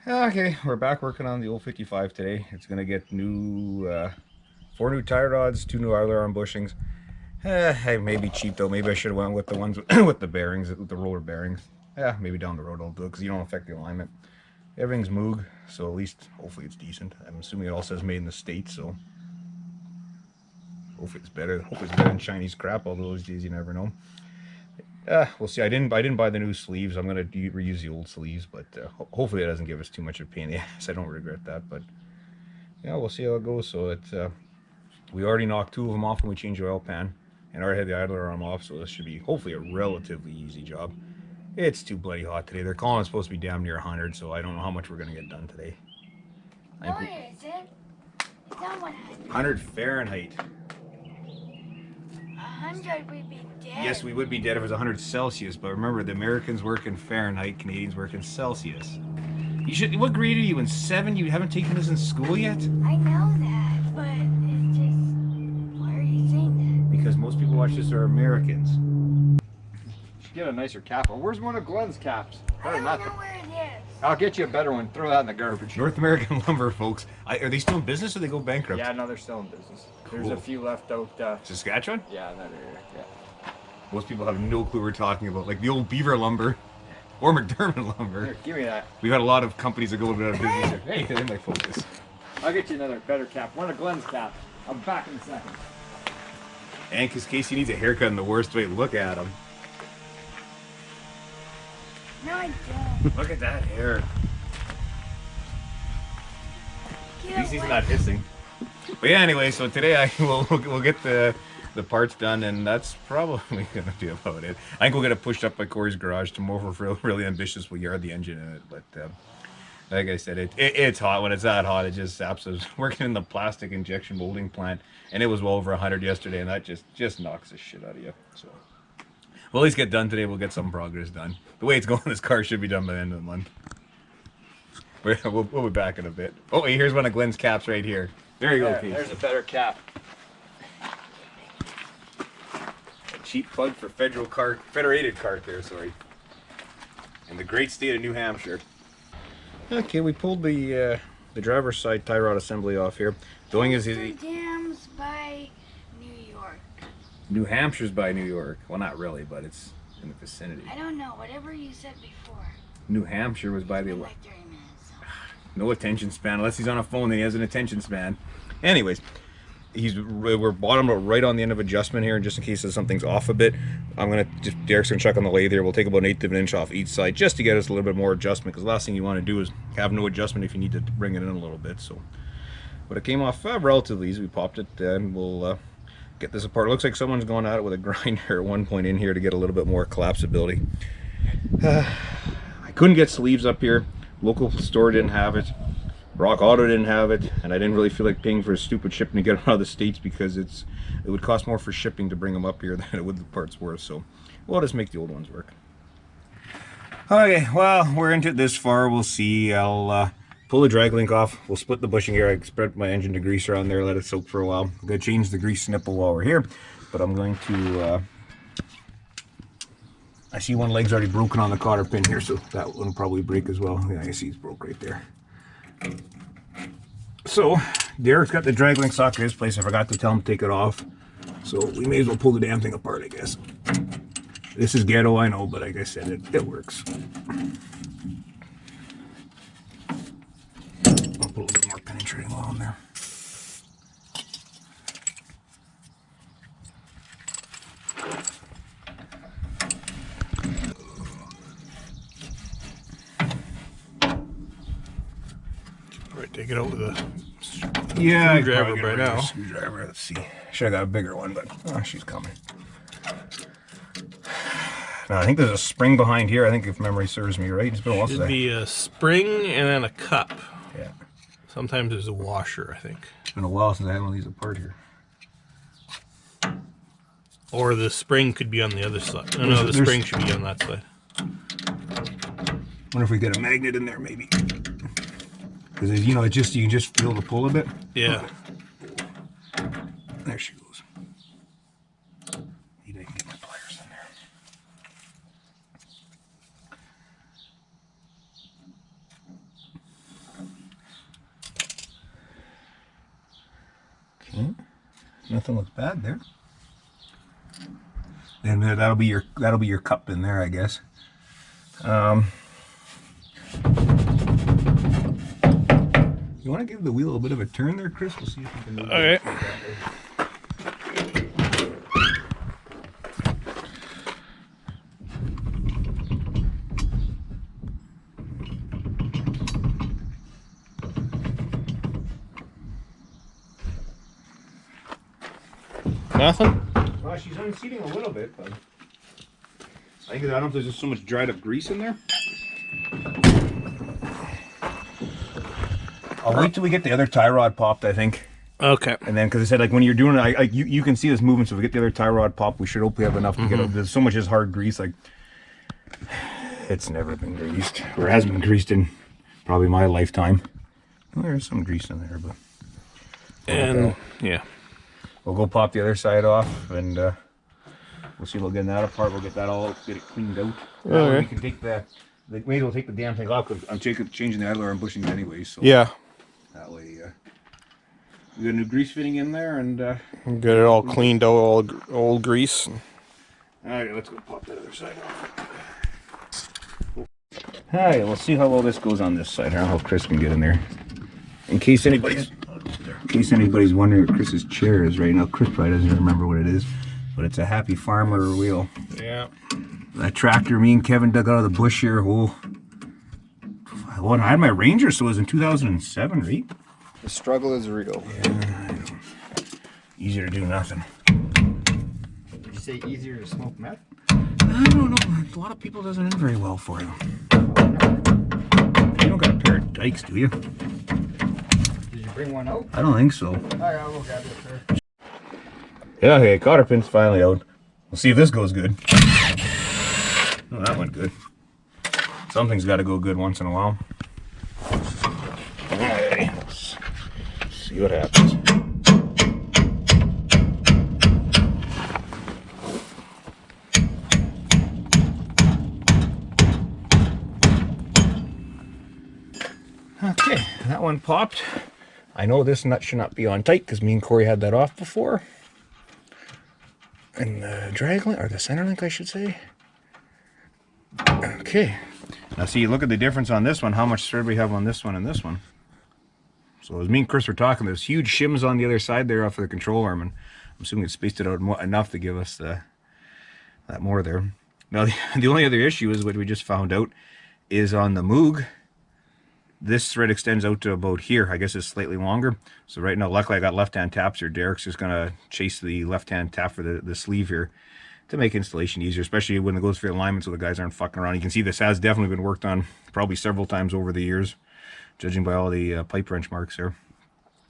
Okay, we're back working on the old 55 today. It's gonna get new, 4 new tie rods, 2 new aileron bushings. Hey, maybe cheap though. Maybe I should have went with the ones with the bearings, with the roller bearings. Yeah, maybe down the road I'll do it because you don't affect the alignment. Everything's Moog, so at least hopefully it's decent. I'm assuming it all says made in the States, so hopefully it's better. Hopefully it's better than Chinese crap. Although these days you never know. We'll see. I didn't buy the new sleeves. I'm gonna reuse the old sleeves, but hopefully it doesn't give us too much of a pain in the ass. I don't regret that, but yeah, we'll see how it goes. So we already knocked 2 of them off when we changed the oil pan, and already had the idler arm off. So this should be hopefully a relatively easy job. It's too bloody hot today. They're calling it's supposed to be damn near 100, so I don't know how much we're gonna get done today. No, it isn't. It's not 100. 100 Fahrenheit. 100 would be dead. Yes, we would be dead if it was 100 Celsius, but remember, the Americans work in Fahrenheit, Canadians work in Celsius. You should. What grade are you in? 7? You haven't taken this in school yet? I know that, but it's just... Why are you saying Because most people watch this are Americans. You should get a nicer cap. Or where's one of Glenn's caps? that? I don't know where it is. I'll get you a better one. Throw that in the garbage. North American Lumber, folks. Are they still in business or they go bankrupt? Yeah, no, they're still in business. There's Cool. a few left out. Saskatchewan? Yeah, that area. Yeah. Most people have no clue we're talking about. Like the old Beaver Lumber or McDermott Lumber. Here, give me that. We've had a lot of companies that go a little bit out of business here. Hey, they might focus. I'll get you another better cap. One of Glenn's caps. I'm back in a second. And because Casey needs a haircut in the worst way, look at him. No, I don't. Look at that hair. Get At least he's away. not hissing. But yeah, anyway, so today we'll get the parts done, and that's probably gonna be about it. I think we'll get it pushed up by Corey's garage tomorrow. If we're really ambitious, we'll yard the engine in it. But like I said, it's hot. When it's that hot, it just zaps us. Working in the plastic injection molding plant, and it was well over 100 yesterday, and that just knocks the shit out of you. So we'll at least get done today. We'll get some progress done. The way it's going, this car should be done by the end of the month. We'll be back in a bit. Oh, here's one of Glenn's caps right here. There you go, Casey. There's a better cap. A cheap plug for Federated cart there, sorry. In the great state of New Hampshire. Okay, we pulled the driver's side tie rod assembly off here. The only is Amsterdam's by New York. New Hampshire's by New York. Well, not really, but it's in the vicinity. I don't know. Whatever you said before. New Hampshire was by It's the... been like 30 minutes. So. No attention span, unless he's on a phone, then he has an attention span. Anyways, we're bottomed out right on the end of adjustment here, and just in case something's off a bit, Derek's gonna check on the lathe here. We'll take about 1/8 of an inch off each side just to get us a little bit more adjustment, because the last thing you want to do is have no adjustment if you need to bring it in a little bit. So, but it came off relatively easy. We popped it, and we'll get this apart. It looks like someone's going at it with a grinder at one point in here to get a little bit more collapsibility. I couldn't get sleeves up here. Local store didn't have it. Rock Auto didn't have it, and I didn't really feel like paying for a stupid shipping to get them out of the States, because it would cost more for shipping to bring them up here than it would the parts worth. So we'll just make the old ones work. Okay, well, we're into it this far. We'll see. I'll pull the drag link off. We'll split the bushing here. I spread my engine degreaser on there, let it soak for a while. I'm going to change the grease nipple while we're here, but I'm going to... I see one leg's already broken on the cotter pin here, so that one will probably break as well. Yeah, I see it's broke right there. So, Derek's got the drag link socket at his place. I forgot to tell him to take it off. So, we may as well pull the damn thing apart, I guess. This is ghetto, I know, but like I said, it works. I'll put a little bit more penetrating oil in there. Take it out with a screwdriver by now. Screwdriver. Let's see. Should have got a bigger one, but she's coming. Now I think there's a spring behind here. I think if memory serves me right, it's been a while since Should be a spring and then a cup. Yeah. Sometimes there's a washer, I think. It's been a while since I had one of these apart here. Or the spring could be on the other side. No, the spring should be on that side. Wonder if we get a magnet in there, maybe. Because you know, you can just feel the pull a bit. Yeah. There she goes. Maybe I can get my pliers in there. Nothing looks bad there. And that'll be your cup in there, I guess. You want to give the wheel a bit of a turn there, Chris? We'll see if we can move it. Okay. Nothing? Well, she's unseating a little bit, but I don't know if there's just so much dried up grease in there. I'll wait till we get the other tie rod popped, I think. Okay. And then, because I said, like, when you're doing it, you can see this movement, so if we get the other tie rod popped, we should hopefully have enough to get it. There's so much is hard grease, like, it's never been greased, or hasn't been greased in probably my lifetime. Well, there's some grease in there, but... And, yeah. We'll go pop the other side off, and we'll see about getting that apart. We'll get that all, get it cleaned out. Okay. We can take maybe we'll take the damn thing off, because I'm changing the idler and bushings anyway, so... Yeah. That way, we got a new grease fitting in there, and... Get it all cleaned out, all old grease. Alright, let's go pop that other side off. Alright, we'll see how well this goes on this side. I don't know if Chris can get in there. In case anybody's wondering what Chris's chair is right now, Chris probably doesn't remember what it is, but it's a Happy Farmer wheel. Yeah. That tractor me and Kevin dug out of the bush here, I had my Ranger, so it was in 2007 or 8. The struggle is real. Yeah, I know. Easier to do nothing. Did you say easier to smoke meth? I don't know. A lot of people doesn't end very well for you. You don't got a pair of dikes, do you? Did you bring one out? I don't think so. Alright, I'll go grab it, sir. Yeah, okay, cotter pin's finally out. We'll see if this goes good. Oh, that went good. Something's got to go good once in a while. Alright, let's see what happens. Okay, that one popped. I know this nut should not be on tight because me and Corey had that off before. And the drag link, or the center link, I should say. Okay. Now see, look at the difference on this one, how much thread we have on this one and this one. So as me and Chris were talking, there's huge shims on the other side there off of the control arm, and I'm assuming it spaced it out enough to give us that more there. Now the only other issue is what we just found out is on the Moog, this thread extends out to about here. I guess it's slightly longer. So right now, luckily I got left-hand taps here. Derek's just gonna chase the left-hand tap for the sleeve here to make installation easier, especially when it goes for the alignment so the guys aren't fucking around. You can see this has definitely been worked on probably several times over the years, judging by all the pipe wrench marks there.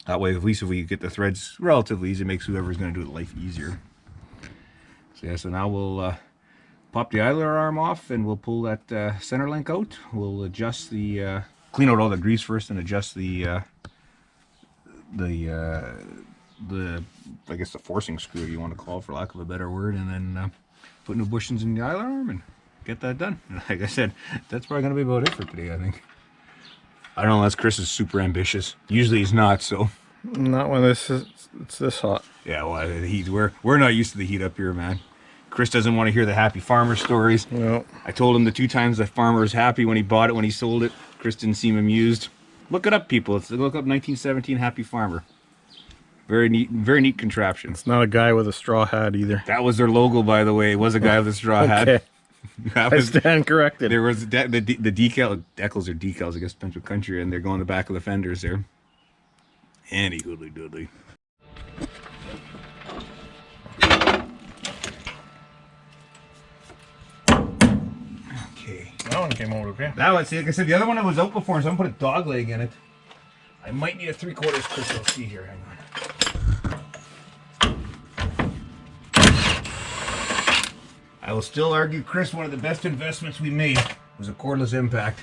That way, at least if we get the threads relatively easy, it makes whoever's going to do it life easier. So yeah, so now we'll pop the idler arm off and we'll pull that center link out. We'll adjust the, clean out all the grease first and adjust the I guess the forcing screw you want to call it, for lack of a better word, and then put new bushings in the idler arm and get that done. And like I said, that's probably going to be about it for today, I think. I don't know unless Chris is super ambitious. Usually he's not, so. Not when it's this hot. Yeah, well, the heat, we're not used to the heat up here, man. Chris doesn't want to hear the Happy Farmer stories. No. I told him the 2 times the farmer was happy when he bought it, when he sold it. Chris didn't seem amused. Look it up, people. Look up 1917 Happy Farmer. Very neat contraption. It's not a guy with a straw hat either. That was their logo, by the way. It was a guy with a straw hat. Okay. I stand corrected. There was the decal, decals or decals, I guess, depends what country, and they're going the back of the fenders there. Any hoodly doodly. Okay. That one came out okay. That one, see, like I said, the other one that was out before, so I'm gonna put a dog leg in it. I might need a 3/4 Chris. Let's see here. Hang on. I will still argue, Chris, one of the best investments we made was a cordless impact.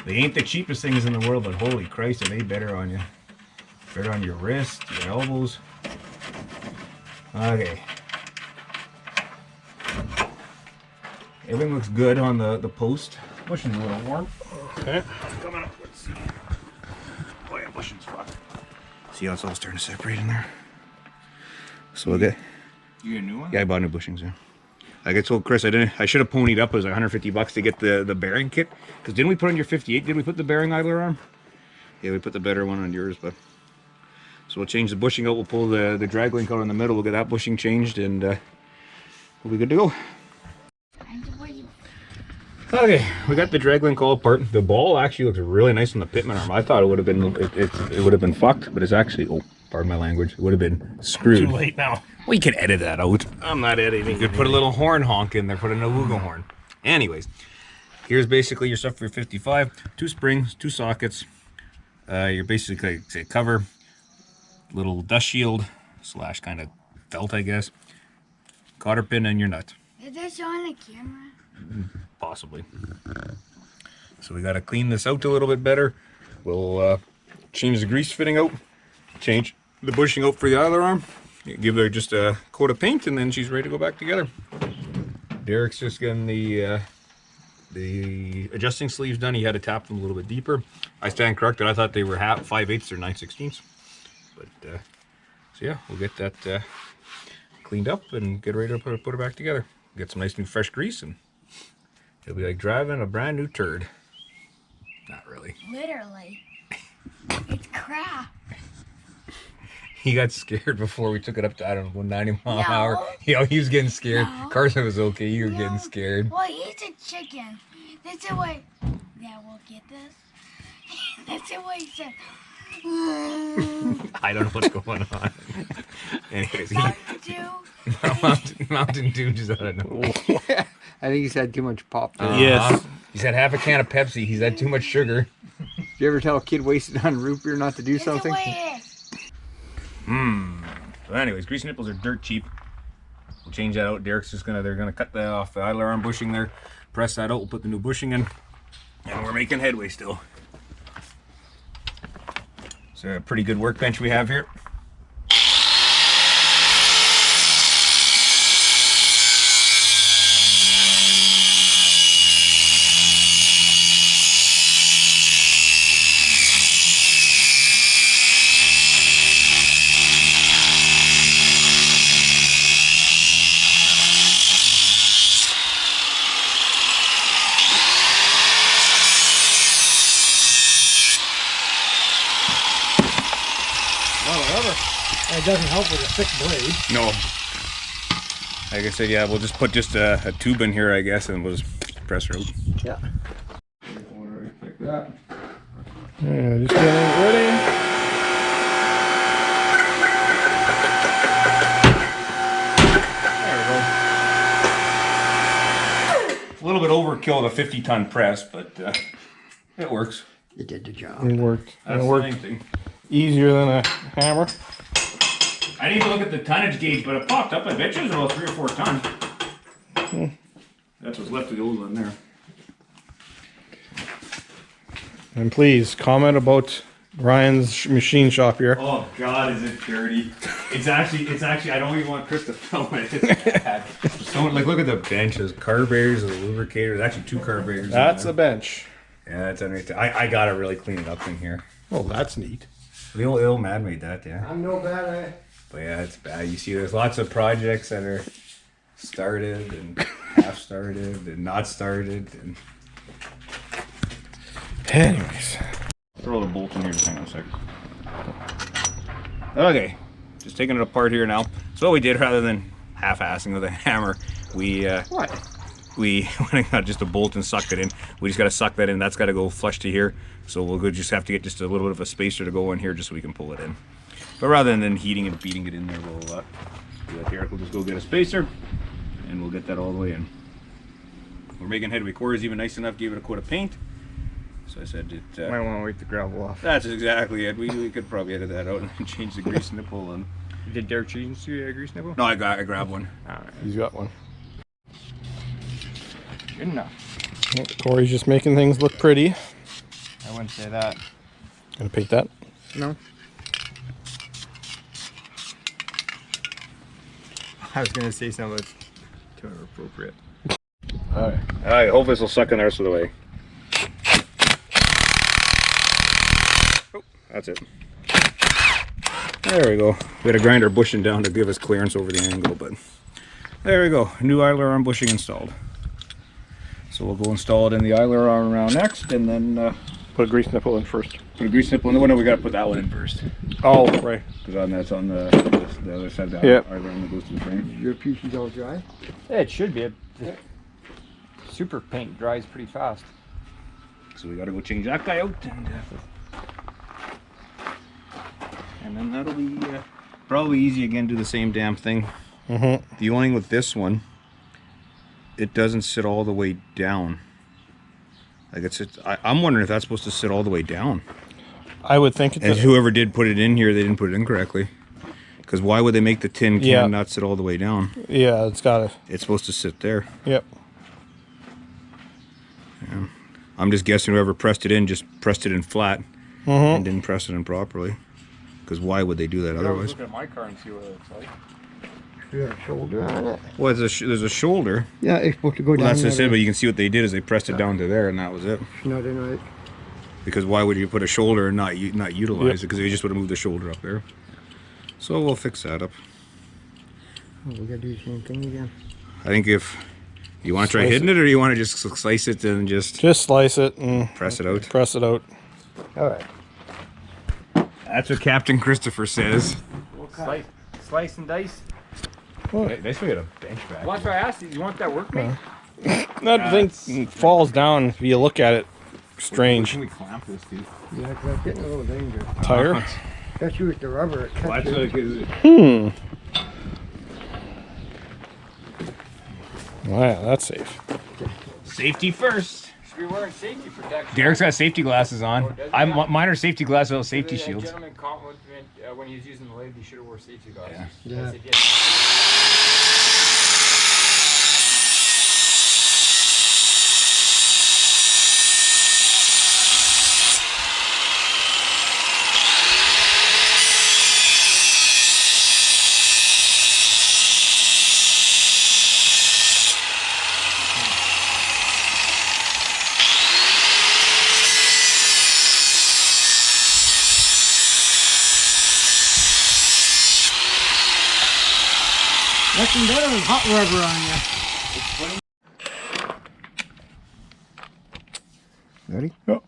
They ain't the cheapest things in the world, but holy Christ, are they better on you. Better on your wrist, your elbows. Okay. Everything looks good on the post. Bushing's a little warm. Okay. Coming up, let's see. Oh yeah, bushing's fucked. See how it's all starting to separate in there? So we'll get... You get a new one? Yeah, I bought new bushings, yeah. Like I told Chris, I should have ponied up. It was like $150 to get the bearing kit. Because didn't we put on your 58? Did we put the bearing idler arm? Yeah, we put the better one on yours, but... So we'll change the bushing out. We'll pull the drag link out in the middle. We'll get that bushing changed, and we'll be good to go. Okay, we got the drag link all apart. The ball actually looks really nice on the pitman arm. I thought it would have been it would have been fucked, but it's actually, oh, pardon my language, it would have been screwed. Too late now. Well, you can edit that out. I'm not editing. You could put a little horn honk in there, put an awooga horn. Anyways, here's basically your stuff for your 55. 2 springs, 2 sockets. You're basically say cover, little dust shield / kind of felt, I guess. Cotter pin and your nut. Is this on the camera? Possibly. So we got to clean this out a little bit better. We'll change the grease fitting out, change the bushing out for the idler arm, give her just a coat of paint, and then she's ready to go back together. Derek's just getting the adjusting sleeves done. He had to tap them a little bit deeper. I stand corrected. I thought they were 5/8 or 9/16. But so yeah, we'll get that cleaned up and get ready to put her back together. Get some nice new fresh grease, and it'll be like driving a brand new turd. Not really. Literally. It's crap. He got scared before we took it up to, I don't know, 90 mile an No. hour. He was getting scared. No. Carson was okay. You were No. getting scared. Well, he's a chicken. That's the way. Yeah, we'll get this. That's the way he said. I don't know what's going on. Anyways, Mountain Dew just out of nowhere. I think he's had too much pop. Yes. He's had half a can of Pepsi. He's had too much sugar. Do you ever tell a kid wasted on root beer not to do That's the something? way it is. So anyways, grease nipples are dirt cheap. We'll change that out. Derek's just they're gonna cut that off the idler arm bushing there, press that out, we'll put the new bushing in, and we're making headway still. It's a pretty good workbench we have here. It doesn't help with a thick blade. No. Like I said, yeah, we'll just put a tube in here, I guess, and we'll just press her out. Yeah. Like that. Yeah, just getting it ready. There we go. A little bit overkill of a 50-ton press, but it works. You did the job. It worked. That's It the worked main thing. easier than a hammer. I need to look at the tonnage gauge, but it popped up. I bet you it was about 3 or 4 tons. That's what's left of the old one there. And please comment about Ryan's machine shop here. Oh God, is it dirty? It's actually. I don't even want Chris to film it. It's bad. So, like, look at the bench. There's carburetors, there's a lubricator. There's actually 2 carburetors. That's in a there. bench. Yeah, that's underneath. I gotta really clean it up in here. Oh, that's neat. The old man made that, yeah. I'm no bad at But yeah, it's bad. You see, there's lots of projects that are started and half started and not started. And Anyways. throw the bolt in here. Just hang on a second. Okay, just taking it apart here now. So what we did, rather than half-assing with a hammer, we we went and got just a bolt and sucked it in. We just got to suck that in. That's got to go flush to here. So we'll just have to get just a little bit of a spacer to go in here just so we can pull it in. But rather than heating and beating it in there, we'll do that here. We'll just go get a spacer, and we'll get that all the way in. We're making headway. Corey's even nice enough, gave it a coat of paint. So I said it. Might want to wait the gravel off. That's exactly it. We could probably edit that out and change the grease nipple. And Did Derek change the grease nipple? no, I grabbed one. Alright. He's got one. Good enough. Corey's just making things look pretty. I wouldn't say that. Gonna paint that. No. I was gonna say something that's too inappropriate. Alright. Alright, hope this will suck in the rest of the way. Oh, that's it. There we go. We had to grind our bushing down to give us clearance over the angle, but there we go. New idler arm bushing installed. So we'll go install it in the idler arm round next, and then Put a grease nipple in first. put a grease nipple in the window. We got to put that one in first, Oh, right. because that's on the other side of the Yep. idler arm that goes to the frame. Your piece is all dry? Yeah, it should be. Super paint dries pretty fast. So we got to go change that guy out, and then that'll be probably easy again. Do the same damn thing. Mm-hmm. The only thing with this one, it doesn't sit all the way down. Like I'm wondering if that's supposed to sit all the way down. I would think it's And whoever did put it in here, they didn't put it in correctly. Because why would they make the tin can not sit all the way down? yeah, it's got to. It's supposed to sit there. Yep. Yeah. I'm just guessing whoever pressed it in just pressed it in flat and didn't press it in properly. Because why would they do that otherwise? Look at my car and see what it looks like. There's a shoulder on it. Well, there's a shoulder. Yeah, it's supposed to go down. Well, that's what I there. said, but you can see what they did is they pressed it down to there, and that was it. It's not in right. Because why would you put a shoulder and not utilize it? Because they just would have moved the shoulder up there. So we'll fix that up. Oh, we gotta do the same thing again. I think if you want to try Slice hitting it, or you want to just slice it and just Slice it and press it out. press it out. All right. That's what Captain Christopher says. Slice and dice. They still get a bench back. Well, that's why I asked you. You want that workmate? That thing falls down if you look at it. Strange. Can we clamp this, dude? Yeah, 'cause it's getting a little dangerous. Tire? That's with the rubber. It cuts it. Wow, that's safe. Safety first. Should be wearing safety protection. Derek's got safety glasses on. does he? Mine are safety glasses without safety That shields. gentleman complimented when he was using the lathe, he should have wore safety glasses. Yeah. I said, yes. Nothing better than hot rubber on you. Ready? Yep.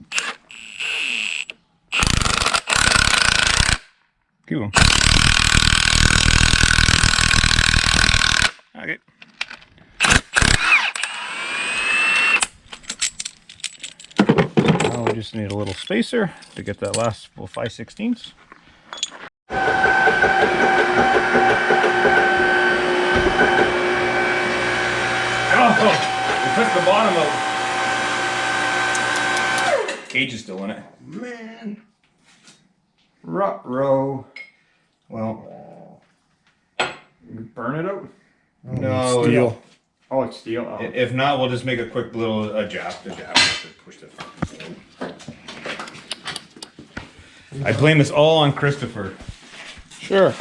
Keep going. Okay. Now we just need a little spacer to get that last 5/16. Oh, we took the bottom out. Cage is still in it. Man. Ruh-roh. Well, burn it out? No. Steel. Oh, it's steel. Oh. If not, we'll just make a quick little jab to push the fucking stove. I blame this all on Christopher. Sure.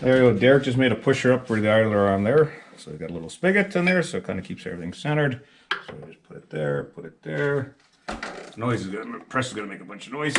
There we go. Derek just made a pusher up for the idler arm there. So we got a little spigot in there, so it kind of keeps everything centered. So we just put it there, put it there. Noise is gonna, press is gonna make a bunch of noise.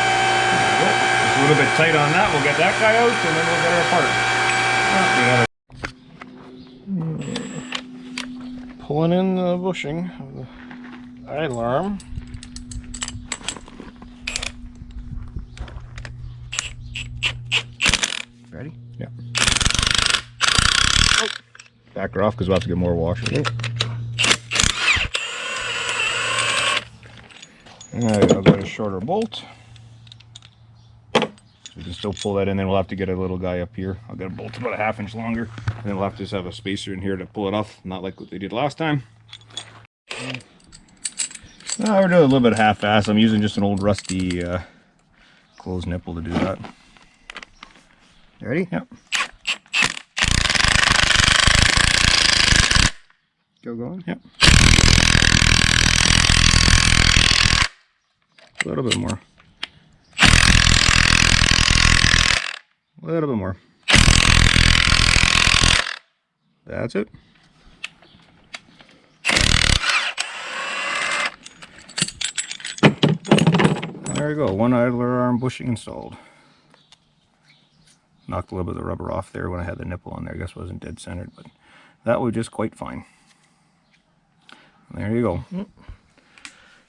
Just a little bit tight on that. We'll get that guy out, and then we'll get our part. Pulling in the bushing of the idler arm. Ready? Yeah. Back her off because we'll have to get more wash. Okay. Alright, I'll get a shorter bolt. We can still pull that in, then we'll have to get a little guy up here. I'll get a bolt about a 1/2 inch longer, and then we'll have to just have a spacer in here to pull it off, not like what they did last time. No, we're doing a little bit half-ass. I'm using just an old rusty closed nipple to do that. Ready? Yep. Still going? Yep. A little bit more. A little bit more. That's it. There you go. One idler arm bushing installed. Knocked a little bit of the rubber off there when I had the nipple on there. I guess it wasn't dead centered, but that was just quite fine. And there you go.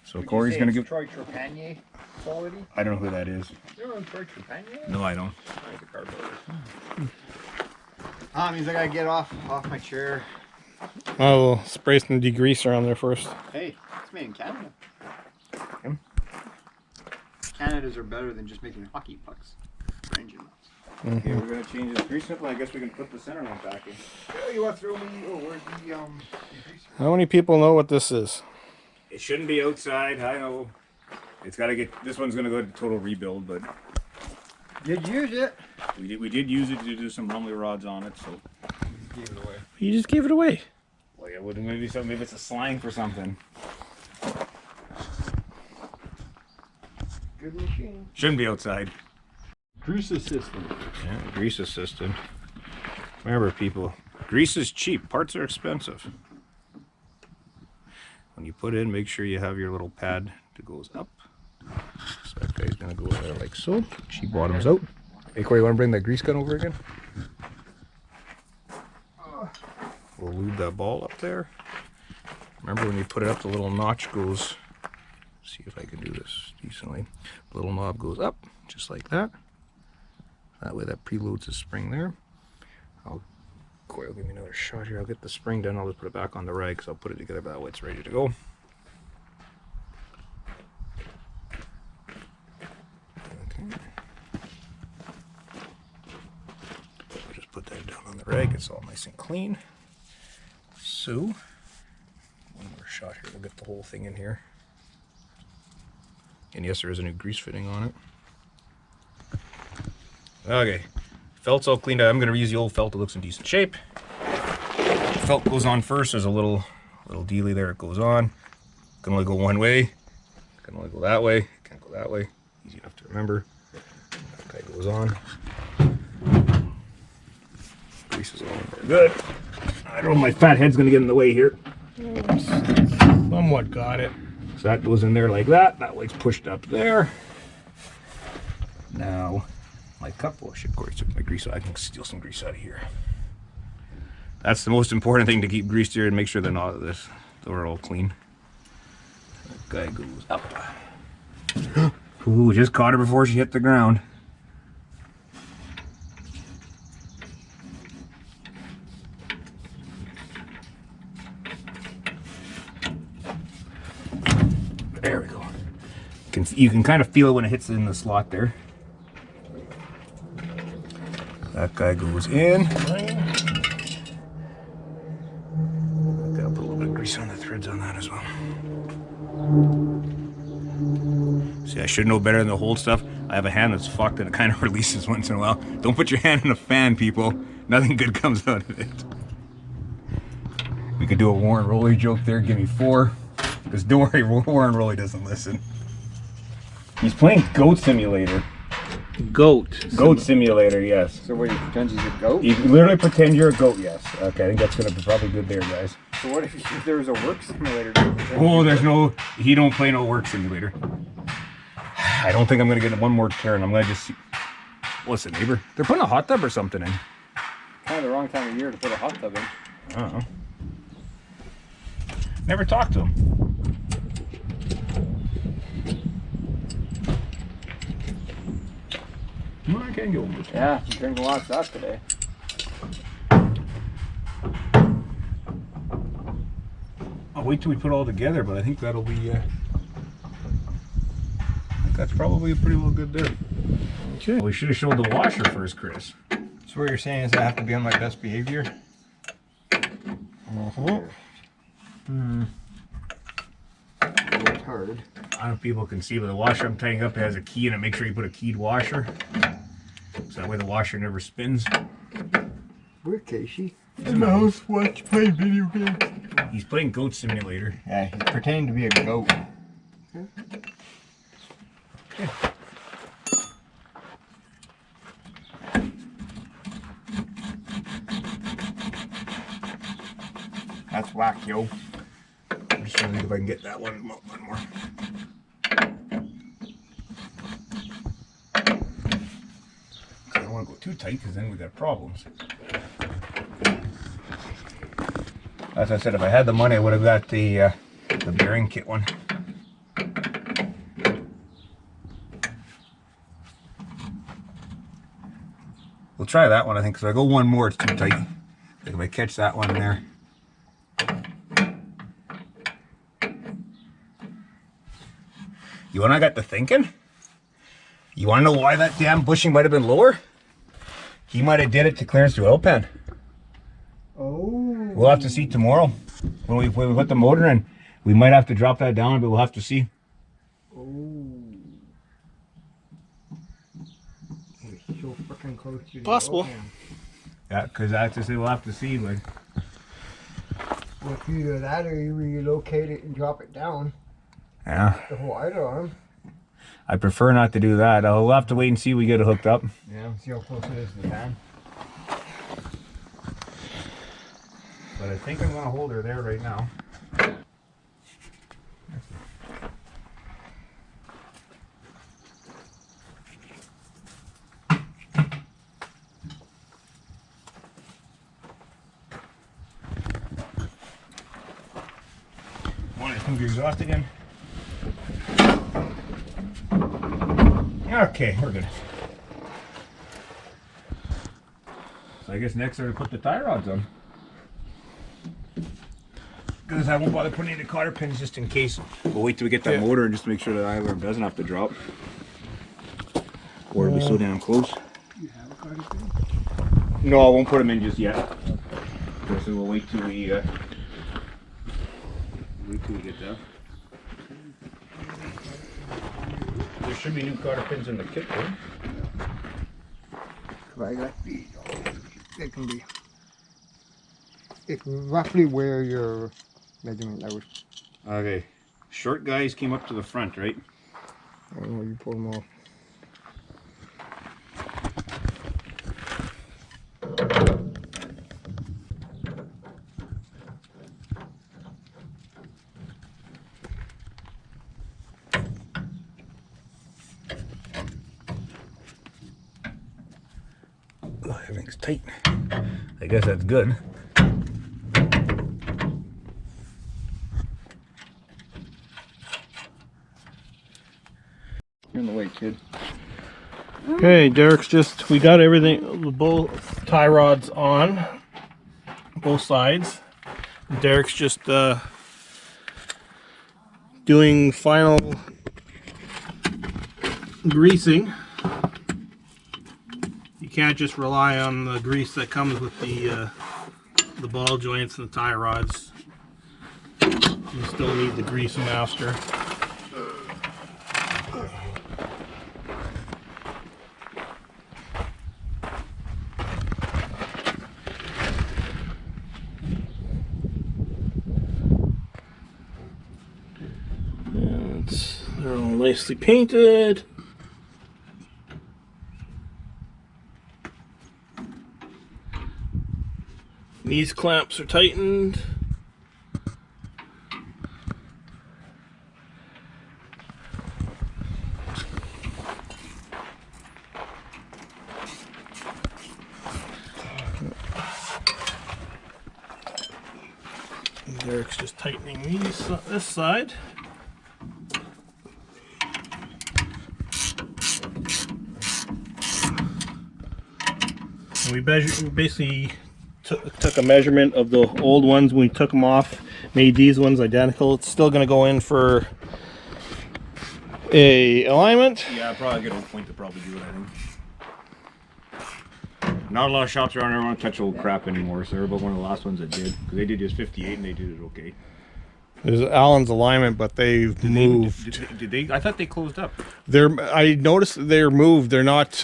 So Corey's going to give... Troy Trepanier quality? I don't know who that is. You don't know Troy Trepanier? No, I don't. He's a car builder. Means I gotta get off my chair. I'll spray some degreaser on there first. Hey, it's made in Canada. Hmm? Canada's are better than just making hockey pucks for engine mounts. Okay, we're going to change this grease nipple. I guess we can put the center one back in. Oh, you want to throw me? Oh, where's the How many people know what this is? It shouldn't be outside. I know. It's got to get. This one's going to go to total rebuild, but Did you use it? we did use it to do some rumley rods on it. So, Gave it away. You just gave it away. well, yeah, wouldn't maybe something. Maybe it's a slang for something. Good machine. Shouldn't be outside. Grease assistant. Yeah, grease assistant. Remember, people, grease is cheap. Parts are expensive. When you put in, make sure you have your little pad that goes up. So that guy's gonna go in there like so. She bottoms out. Hey Corey, you wanna bring that grease gun over again? We'll lube that ball up there. Remember when you put it up, the little notch goes, see if I can do this decently. The little knob goes up, just like that. That way that preloads the spring there. Corey will give me another shot here. I'll get the spring done. I'll just put it back on the rag because I'll put it together, but that way it's ready to go. Okay. I'll just put that down on the rag. It's all nice and clean. So, one more shot here. We'll get the whole thing in here. And yes, there is a new grease fitting on it. Okay, felt's all cleaned out. I'm going to reuse the old felt. It looks in decent shape. Felt goes on first. There's a little dealy there. It goes on. Can only go one way. Can only go that way. Can't go that way. Easy enough to remember. That guy goes on. Grease is all in there. Good. I don't know. My fat head's going to get in the way here. Somewhat got it. So that goes in there like that. That way's pushed up there. Now, my cup, oh shit, Corey took my grease out. I can steal some grease out of here. That's the most important thing to keep greased here and make sure they're all clean. That guy goes up. Ooh, just caught her before she hit the ground. There we go. You can kind of feel it when it hits in the slot there. That guy goes in. Gotta put a little bit of grease on the threads on that as well. See, I should know better than to hold stuff. I have a hand that's fucked and it kind of releases once in a while. Don't put your hand in a fan, people. Nothing good comes out of it. We could do a Warren Roley joke there. Give me 4. Because don't worry, Warren Roley doesn't listen. He's playing Goat Simulator. Goat Simulator, yes. So what, he pretends he's a goat? You literally pretend you're a goat, yes. Okay, I think that's going to be probably good there, guys. So what if there was a work simulator? Oh, there's no... He don't play no work simulator. I don't think I'm going to get one more turn. I'm going to just see... What's it, neighbor? They're putting a hot tub or something in. Kind of the wrong time of year to put a hot tub in. I don't know. Never talked to him. Well, I can't go over. Yeah, you drink a lot of that today. I'll wait till we put it all together, but I think that'll be, I think that's probably pretty well good there. Okay. Well, we should have showed the washer first, Chris. So what you're saying is I have to be on my best behavior? It's hard. I don't know if people can see, but the washer I'm tying up has a key in it. Make sure you put a keyed washer. So that way the washer never spins. Where, Casey? In the house, watch, play video games. He's playing Goat Simulator. Yeah, he's pretending to be a goat. That's whack, yo. I'm just trying to think if I can get that one more. I don't want to go too tight because then we got problems. As I said, if I had the money, I would have got the bearing kit one. We'll try that one, I think, because if I go one more, it's too tight. Like if I catch that one there. You want I got to thinking? You want to know why that damn bushing might have been lower? He might have did it to clearance through oil pan. Oh. We'll have to see tomorrow when we put the motor in. We might have to drop that down, but we'll have to see. Oh. So fucking close to the Possible. oil pan. Yeah, because I have to say we'll have to see. Like, Well, if you do that or you relocate it and drop it down, yeah, the whole idle arm. I prefer not to do that. I'll have to wait and see we get it hooked up. Yeah, see how close it is to the pan. But I think I'm gonna hold her there right now. Want to move your exhaust again? Okay, we're good. So I guess next I put the tie rods on. Because I won't bother putting in the cotter pins just in case. We'll wait till we get that motor and just make sure that eye alarm doesn't have to drop. Or it'll be so damn close. You have a cotter pin? No, I won't put them in just yet. So we'll wait till we get that. There should be new cotter pins in the kit, though. I got these. It can be. It's roughly where your measurement was. Okay. Short guys came up to the front, right? I don't know, you pull them off. Oh, everything's tight. I guess that's good. You're in the way, kid. Okay, Derek's just, we got everything, both tie rods on, both sides. Derek's just doing final greasing. You can't just rely on the grease that comes with the ball joints and the tie rods. You still need the grease master. They're all nicely painted. These clamps are tightened. Derek's just tightening this side. And we basically took a measurement of the old ones when we took them off, made these ones identical. It's still going to go in for a alignment. Yeah, probably a good point to probably do it, I think. Not a lot of shops around here want to touch old crap anymore, so they're about one of the last ones that did. Because they did just 58 and they did it okay. There's Allen's alignment, but they've moved. Did they? I thought they closed up. I noticed they're moved. They're not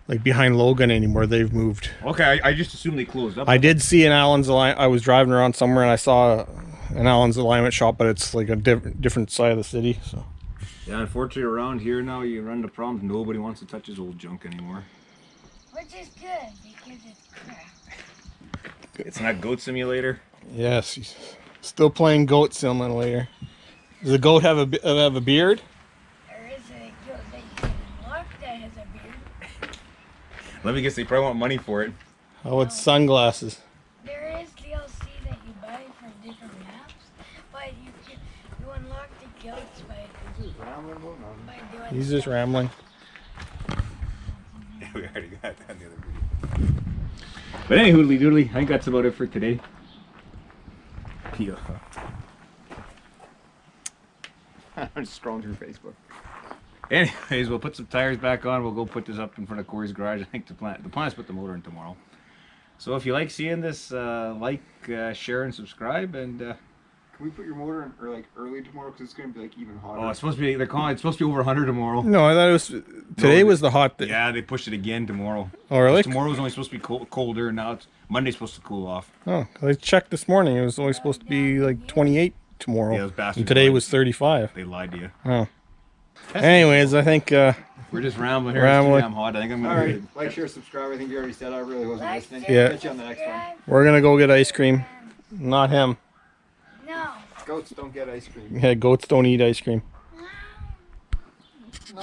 like behind Logan anymore. They've moved. Okay, I just assumed they closed up. I did see an Allen's alignment. I was driving around somewhere and I saw an Allen's alignment shop, but it's like a different side of the city. So Yeah, unfortunately around here now you run the problem. Nobody wants to touch his old junk anymore. Which is good because it's crap. It's not Goat Simulator. yes, he's still playing Goat Simulator. Does the goat have a beard? There is a goat that you can unlock that has a beard. Let me guess, they probably want money for it. Oh, it's sunglasses. There is DLC that you buy for different maps, but you unlock the goats by doing He's just rambling. Yeah, we already got that in the other video. But anyway, hoodly doodly, I think that's about it for today. Yeah. I'm just scrolling through Facebook. Anyways, we'll put some tires back on. We'll go put this up in front of Corey's garage. I think the plan is to put the motor in tomorrow. So if you like seeing this, like, share, and subscribe. And Can we put your motor in or like early tomorrow because it's going to be like even hotter? oh, it's supposed to be. They're calling. It's supposed to be over 100 tomorrow. No, I thought it was today. Was the hot day? Yeah, they pushed it again tomorrow. Oh, really? Tomorrow was only supposed to be colder. Now it's Monday's supposed to cool off. Oh, 'cause I checked this morning. It was only supposed to be like 28 tomorrow. Yeah, those bastards and today lied. was 35. They lied to you. Oh. Anyways, I think We're just rambling here. Rambling. It's too damn hot. I think I'm All gonna. right, like, share, subscribe. I think you already said. I really wasn't Like, listening. share, Yeah. Catch you on the next one. subscribe. we're gonna go get ice cream. Not him. No. Goats don't get ice cream. Yeah, goats don't eat ice cream. No.